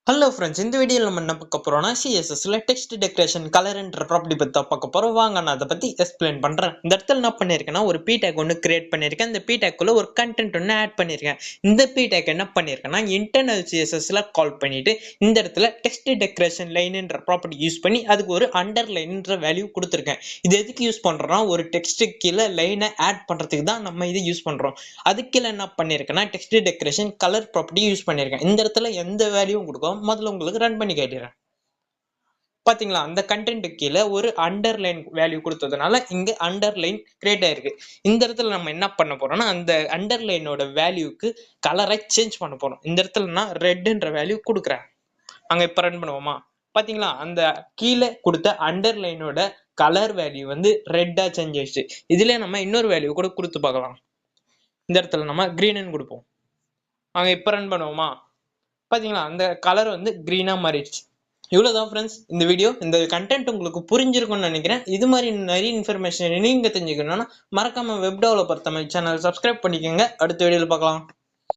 Hello friends, இந்த வீடியோவில் நம்ம என்ன பார்க்க போறோம்னா சிஎஸ்எஸ்ல டெக்ஸ்ட் டெக்கரேஷன் கலர்ன்ற ப்ராப்பர்ட்டி பற்றி தான் பார்க்க போறோம். வாங்க நான் அதை பற்றி எக்ஸ்பிளைன் பண்ணுறேன். இந்த இடத்துல என்ன பண்ணியிருக்கேன்னா ஒரு பி டேக் ஒன்று கிரியேட் பண்ணியிருக்கேன். இந்த பி டேக்குள்ள ஒரு கண்டென்ட் ஒன்று ஆட் பண்ணியிருக்கேன். இந்த பி டேக் என்ன பண்ணியிருக்கேன்னா இன்டர்னல் சிஎஸ்எஸ்ல கால் பண்ணிட்டு இந்த இடத்துல டெக்ஸ்ட் டெக்கரேஷன் லைன்ன்ற ப்ராப்பர்ட்டி யூஸ் பண்ணி அதுக்கு ஒரு அண்டர் லைன்ன்ற வேல்யூ கொடுத்துருக்கேன். இது எதுக்கு யூஸ் பண்ணுறோம்னா ஒரு டெக்ஸ்ட் கீழே லைனை ஆட் பண்ணுறதுக்கு தான் நம்ம இதை யூஸ் பண்ணுறோம். அதுக்கு கீழே என்ன பண்ணியிருக்கேன்னா text decoration colour property use பண்ணியிருக்கேன். இந்த இடத்துல எந்த வேல்யூ கொடுக்கும் முதல்ல உங்களுக்கு ரன் பண்ணி காட்டிடுறேன். பாத்தீங்களா, அந்த கண்டென்ட் கீழே ஒரு அண்டர்லைன் வேல்யூ கொடுத்ததுனால இங்க அண்டர்லைன் கிரியேட் ஆயிருக்கு. இந்த இடத்துல நம்ம என்ன பண்ண போறோம்னா அந்த அண்டர்லைனோட வேல்யூக்கு கலரை சேஞ்ச் பண்ண போறோம். இந்த இடத்துல நான் ரெட்ன்ற வேல்யூ கொடுக்குறேன். அங்க இப்ப ரன் பண்ணுவோமா? பாத்தீங்களா, அந்த கீழே கொடுத்த அண்டர்லைனோட கலர் வேல்யூ வந்து ரெட்டா சேஞ்ச் ஆயிடுச்சு. இதுல நம்ம இன்னொரு வேல்யூ கூட கொடுத்து பார்க்கலாம். இந்த இடத்துல நம்ம கிரீன்னு கொடுப்போம். அங்க இப்ப ரன் பண்ணுவோமா? பாத்தீங்களா, அந்த கலர் வந்து கிரீனா மாறிடுச்சு. இவ்வளவுதான் ஃப்ரெண்ட்ஸ் இந்த வீடியோ. இந்த கண்டென்ட் உங்களுக்கு புரிஞ்சிருக்கும்னு நினைக்கிறேன். இது மாதிரி நிறைய இன்ஃபர்மேஷன் நீங்க தெரிஞ்சுக்கணும்னா மறக்காம web developer Tamil channel subscribe பண்ணிக்கோங்க. அடுத்த வீடியோல பார்க்கலாம்.